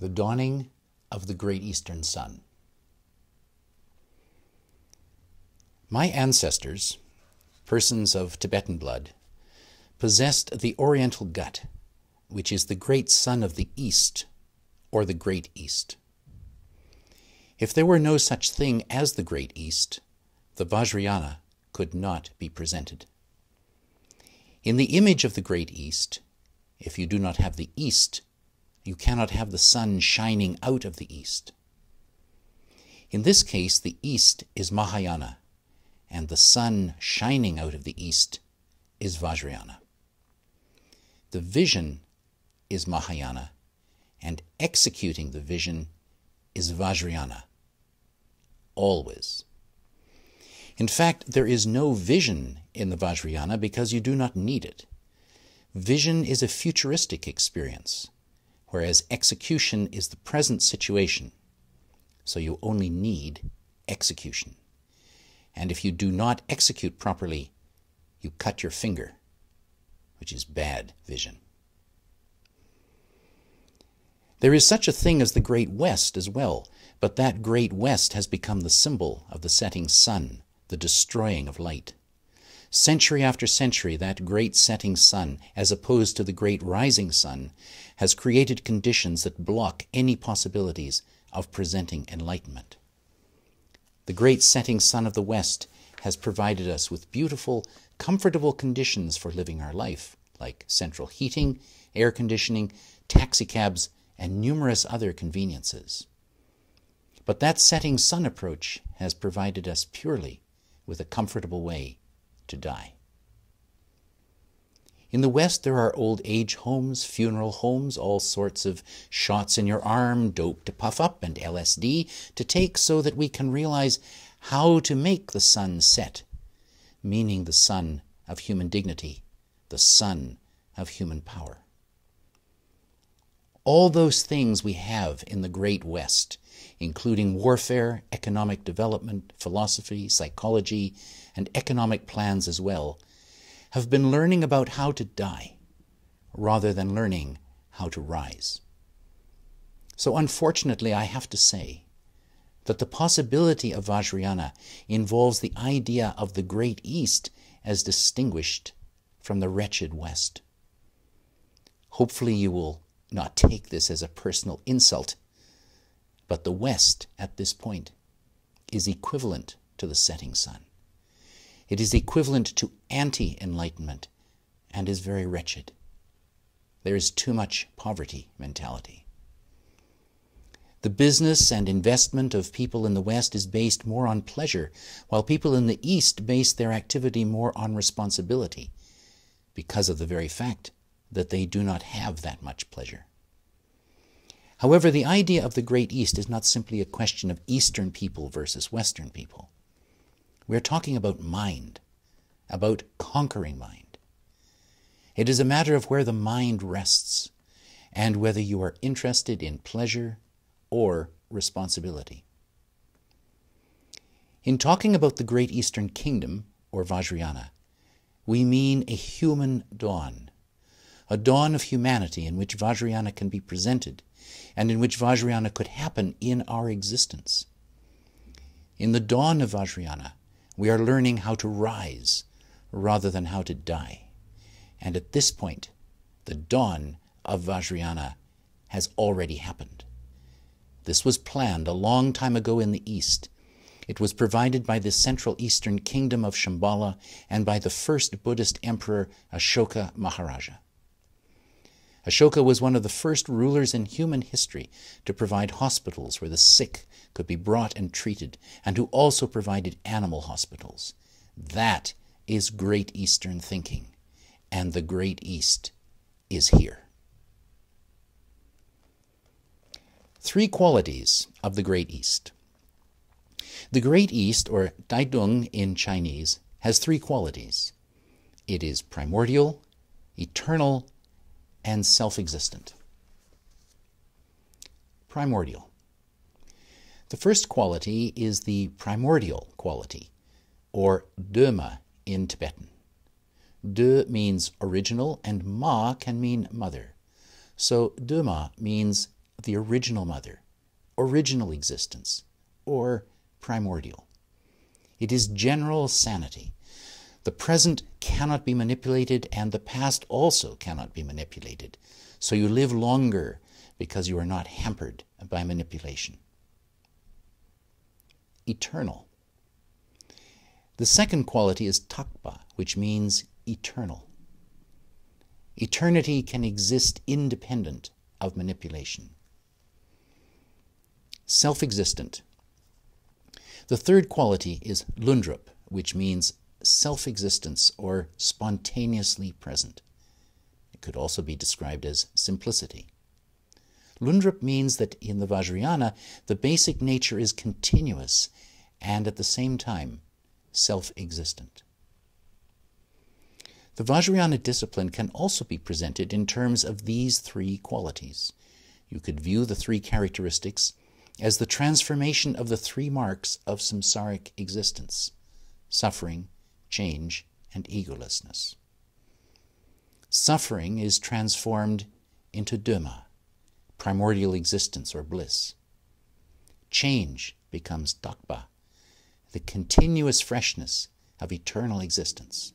The dawning of the Great Eastern Sun. My ancestors, persons of Tibetan blood, possessed the Oriental gut, which is the great sun of the East, or the Great East. If there were no such thing as the Great East, the Vajrayana could not be presented. In the image of the Great East, if you do not have the East, you cannot have the sun shining out of the East. In this case, the East is Mahayana, and the sun shining out of the East is Vajrayana. The vision is Mahayana, and executing the vision is Vajrayana. Always. In fact, there is no vision in the Vajrayana because you do not need it. Vision is a futuristic experience, whereas execution is the present situation. So you only need execution. And if you do not execute properly, you cut your finger, which is bad vision. There is such a thing as the Great West as well, but that Great West has become the symbol of the setting sun, the destroying of light. Century after century, that great setting sun, as opposed to the great rising sun, has created conditions that block any possibilities of presenting enlightenment. The great setting sun of the West has provided us with beautiful, comfortable conditions for living our life, like central heating, air conditioning, taxicabs, and numerous other conveniences. But that setting sun approach has provided us purely with a comfortable way to die. In the West, there are old age homes, funeral homes, all sorts of shots in your arm, dope to puff up, and LSD to take so that we can realize how to make the sun set, meaning the sun of human dignity, the sun of human power. All those things we have in the Great West, including warfare, economic development, philosophy, psychology, and economic plans as well, have been learning about how to die rather than learning how to rise. So unfortunately, I have to say that the possibility of Vajrayana involves the idea of the Great East as distinguished from the wretched West. Hopefully you will not take this as a personal insult, but the West at this point is equivalent to the setting sun. It is equivalent to anti-enlightenment and is very wretched. There is too much poverty mentality. The business and investment of people in the West is based more on pleasure, while people in the East base their activity more on responsibility, because of the very fact that they do not have that much pleasure. However, the idea of the Great East is not simply a question of Eastern people versus Western people. We are talking about mind, about conquering mind. It is a matter of where the mind rests and whether you are interested in pleasure or responsibility. In talking about the Great Eastern Kingdom, or Vajrayana, we mean a human dawn, a dawn of humanity in which Vajrayana can be presented and in which Vajrayana could happen in our existence. In the dawn of Vajrayana, we are learning how to rise rather than how to die. And at this point, the dawn of Vajrayana has already happened. This was planned a long time ago in the East. It was provided by the Central Eastern Kingdom of Shambhala and by the first Buddhist emperor Ashoka Maharaja. Ashoka was one of the first rulers in human history to provide hospitals where the sick could be brought and treated, and who also provided animal hospitals. That is Great Eastern thinking, and the Great East is here. 3 qualities of the Great East. The Great East, or Daidong in Chinese, has 3 qualities. It is primordial, eternal, and self-existent. Primordial. The first quality is the primordial quality, or döma in Tibetan. Dö means original, and ma can mean mother. So döma means the original mother, original existence, or primordial. It is general sanity. The present cannot be manipulated, and the past also cannot be manipulated. So you live longer because you are not hampered by manipulation. Eternal. The second quality is trungpa, which means eternal. Eternity can exist independent of manipulation. Self-existent. The third quality is lundrup, which means self-existence or spontaneously present. It could also be described as simplicity. Lundrup means that in the Vajrayana, the basic nature is continuous and at the same time self-existent. The Vajrayana discipline can also be presented in terms of these three qualities. You could view the three characteristics as the transformation of the three marks of samsaric existence: suffering, change, and egolessness. Suffering is transformed into dhamma, primordial existence or bliss. Change becomes trungpa, the continuous freshness of eternal existence.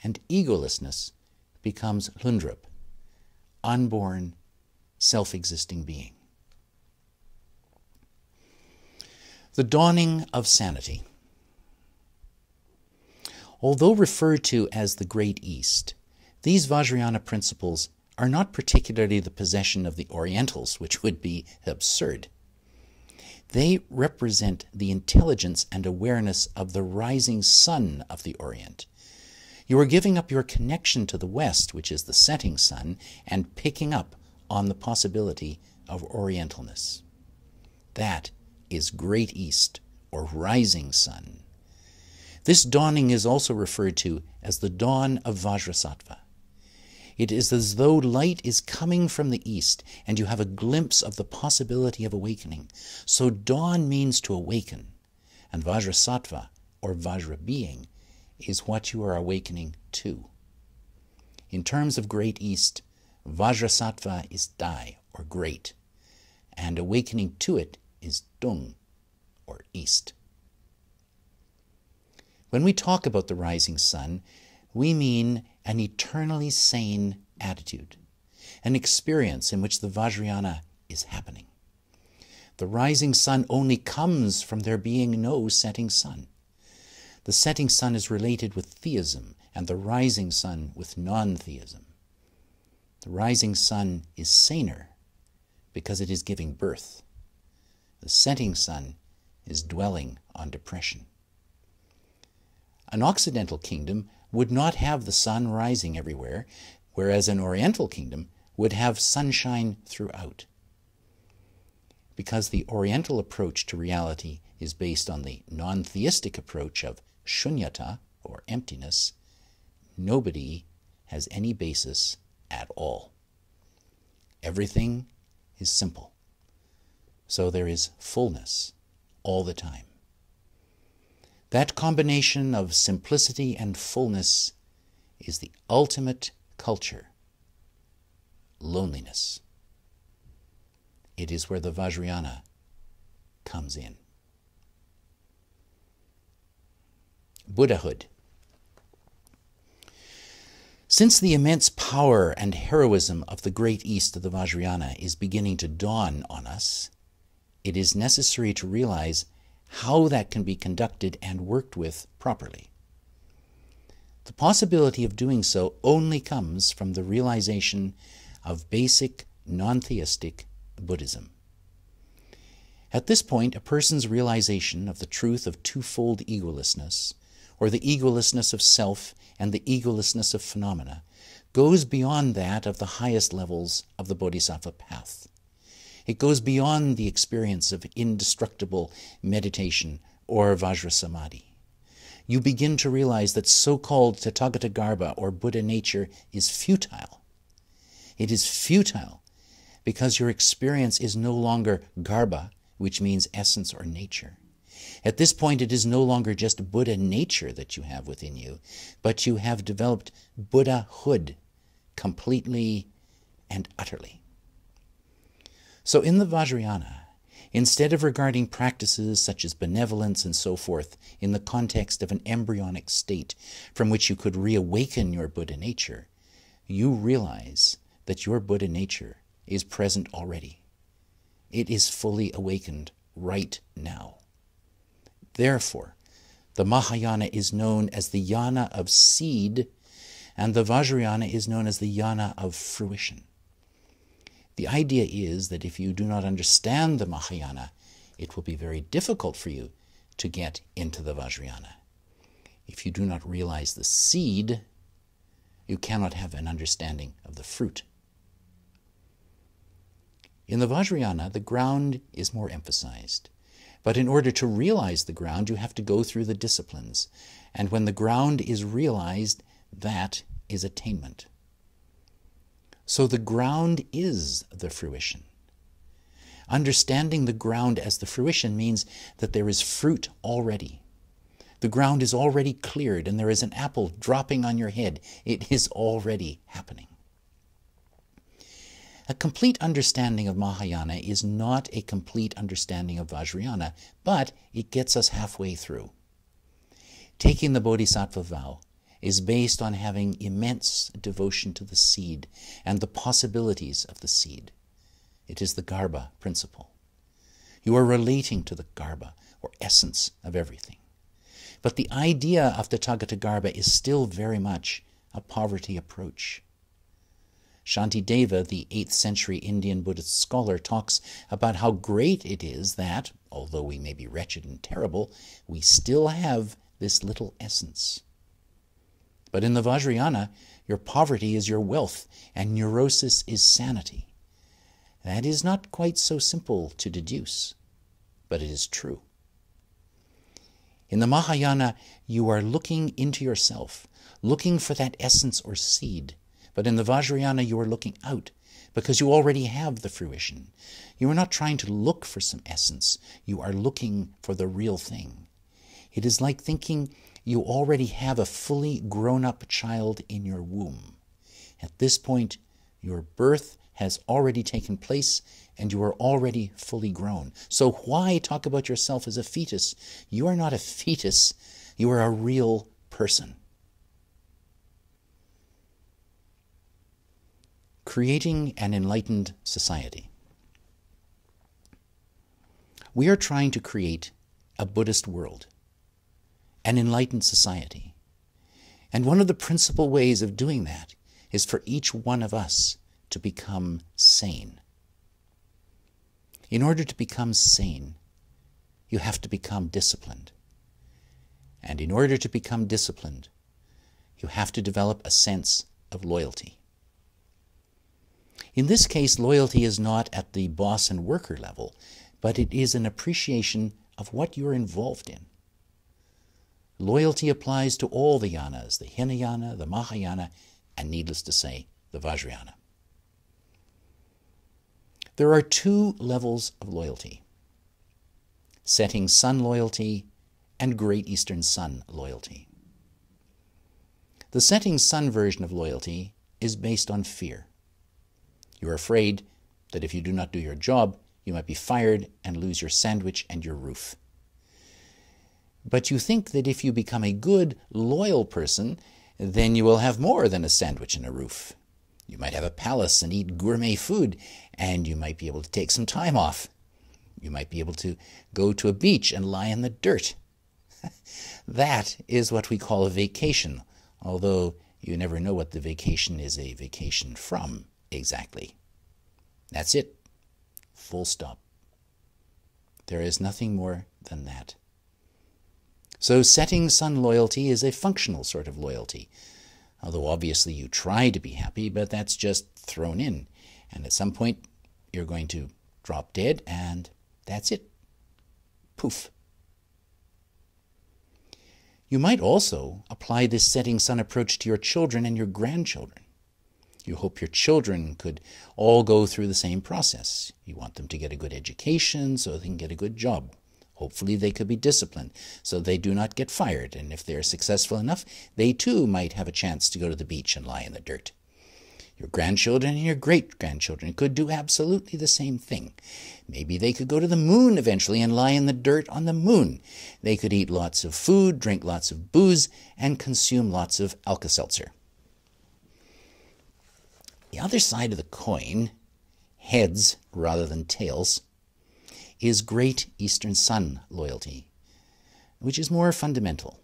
And egolessness becomes lundrup, unborn, self-existing being. The dawning of sanity. Although referred to as the Great East, these Vajrayana principles are not particularly the possession of the Orientals, which would be absurd. They represent the intelligence and awareness of the rising sun of the Orient. You are giving up your connection to the West, which is the setting sun, and picking up on the possibility of Orientalness. That is Great East, or rising sun. This dawning is also referred to as the dawn of Vajrasattva. It is as though light is coming from the east and you have a glimpse of the possibility of awakening. So dawn means to awaken, and Vajrasattva, or Vajra being, is what you are awakening to. In terms of Great East, Vajrasattva is Dai, or great, and awakening to it is Dung, or east. When we talk about the rising sun, we mean an eternally sane attitude, an experience in which the Vajrayana is happening. The rising sun only comes from there being no setting sun. The setting sun is related with theism, and the rising sun with non-theism. The rising sun is saner because it is giving birth. The setting sun is dwelling on depression. An Occidental kingdom would not have the sun rising everywhere, whereas an Oriental kingdom would have sunshine throughout. Because the Oriental approach to reality is based on the non-theistic approach of shunyata, or emptiness, nobody has any basis at all. Everything is simple. So there is fullness all the time. That combination of simplicity and fullness is the ultimate culture, loneliness. It is where the Vajrayana comes in. Buddhahood. Since the immense power and heroism of the Great East of the Vajrayana is beginning to dawn on us, it is necessary to realize how that can be conducted and worked with properly. The possibility of doing so only comes from the realization of basic non-theistic Buddhism. At this point, a person's realization of the truth of twofold egolessness, or the egolessness of self and the egolessness of phenomena, goes beyond that of the highest levels of the Bodhisattva path. It goes beyond the experience of indestructible meditation or Vajra Samadhi. You begin to realize that so-called Tathagata Garbha, or Buddha nature, is futile. It is futile because your experience is no longer Garbha, which means essence or nature. At this point, it is no longer just Buddha nature that you have within you, but you have developed Buddhahood completely and utterly. So in the Vajrayana, instead of regarding practices such as benevolence and so forth in the context of an embryonic state from which you could reawaken your Buddha nature, you realize that your Buddha nature is present already. It is fully awakened right now. Therefore, the Mahayana is known as the yana of seed, and the Vajrayana is known as the yana of fruition. The idea is that if you do not understand the Mahayana, it will be very difficult for you to get into the Vajrayana. If you do not realize the seed, you cannot have an understanding of the fruit. In the Vajrayana, the ground is more emphasized. But in order to realize the ground, you have to go through the disciplines. And when the ground is realized, that is attainment. So the ground is the fruition. Understanding the ground as the fruition means that there is fruit already. The ground is already cleared and there is an apple dropping on your head. It is already happening. A complete understanding of Mahayana is not a complete understanding of Vajrayana, but it gets us halfway through. Taking the Bodhisattva vow is based on having immense devotion to the seed and the possibilities of the seed. It is the Garbha principle. You are relating to the Garbha, or essence of everything. But the idea of Tathagata Garbha is still very much a poverty approach. Shantideva, the 8th century Indian Buddhist scholar, talks about how great it is that, although we may be wretched and terrible, we still have this little essence. But in the Vajrayana, your poverty is your wealth, and neurosis is sanity. That is not quite so simple to deduce, but it is true. In the Mahayana, you are looking into yourself, looking for that essence or seed. But in the Vajrayana, you are looking out, because you already have the fruition. You are not trying to look for some essence. You are looking for the real thing. It is like thinking you already have a fully grown-up child in your womb. At this point, your birth has already taken place, and you are already fully grown. So why talk about yourself as a fetus? You are not a fetus. You are a real person. Creating an enlightened society. We are trying to create a Buddhist world, an enlightened society. And one of the principal ways of doing that is for each one of us to become sane. In order to become sane, you have to become disciplined. And in order to become disciplined, you have to develop a sense of loyalty. In this case, loyalty is not at the boss and worker level, but it is an appreciation of what you're involved in. Loyalty applies to all the yanas, the Hinayana, the Mahayana, and needless to say, the Vajrayana. There are 2 levels of loyalty: setting sun loyalty and Great Eastern Sun loyalty. The setting sun version of loyalty is based on fear. You are afraid that if you do not do your job, you might be fired and lose your sandwich and your roof. But you think that if you become a good, loyal person, then you will have more than a sandwich and a roof. You might have a palace and eat gourmet food, and you might be able to take some time off. You might be able to go to a beach and lie in the dirt. That is what we call a vacation, although you never know what the vacation is a vacation from. Exactly. That's it. Full stop. There is nothing more than that. So setting sun loyalty is a functional sort of loyalty. Although obviously you try to be happy, but that's just thrown in. And at some point you're going to drop dead and that's it. Poof. You might also apply this setting sun approach to your children and your grandchildren. You hope your children could all go through the same process. You want them to get a good education so they can get a good job. Hopefully they could be disciplined so they do not get fired. And if they are successful enough, they too might have a chance to go to the beach and lie in the dirt. Your grandchildren and your great-grandchildren could do absolutely the same thing. Maybe they could go to the moon eventually and lie in the dirt on the moon. They could eat lots of food, drink lots of booze, and consume lots of Alka-Seltzer. The other side of the coin, heads rather than tails, is Great Eastern Sun loyalty, which is more fundamental.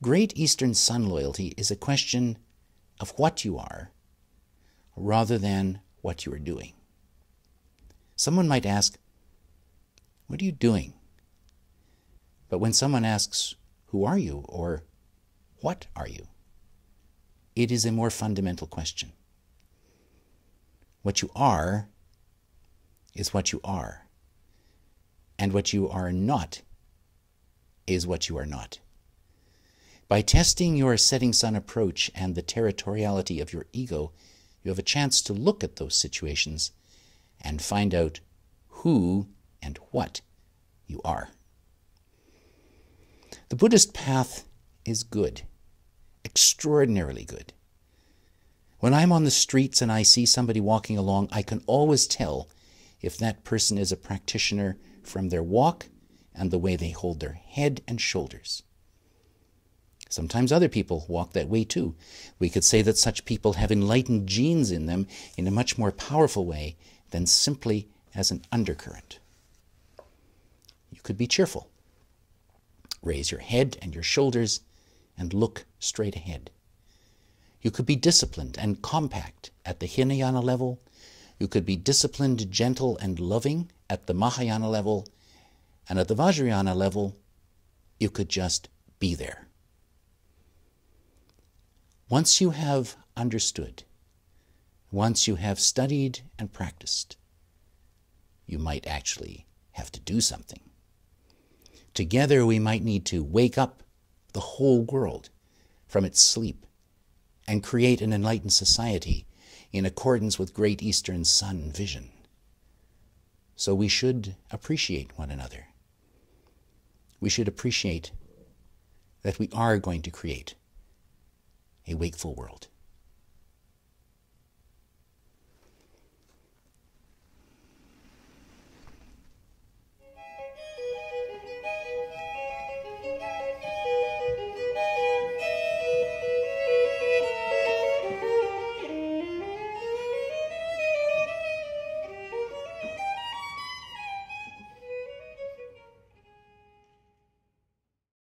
Great Eastern Sun loyalty is a question of what you are rather than what you are doing. Someone might ask, "What are you doing?" But when someone asks, "Who are you?" or "What are you?" it is a more fundamental question. What you are is what you are, and what you are not is what you are not. By testing your setting sun approach and the territoriality of your ego, you have a chance to look at those situations and find out who and what you are. The Buddhist path is good, extraordinarily good. When I'm on the streets and I see somebody walking along, I can always tell if that person is a practitioner from their walk and the way they hold their head and shoulders. Sometimes other people walk that way too. We could say that such people have enlightened genes in them in a much more powerful way than simply as an undercurrent. You could be cheerful. Raise your head and your shoulders and look straight ahead. You could be disciplined and compact at the Hinayana level. You could be disciplined, gentle, and loving at the Mahayana level. And at the Vajrayana level, you could just be there. Once you have understood, once you have studied and practiced, you might actually have to do something. Together we might need to wake up the whole world from its sleep and create an enlightened society in accordance with Great Eastern Sun vision. So we should appreciate one another. We should appreciate that we are going to create a wakeful world.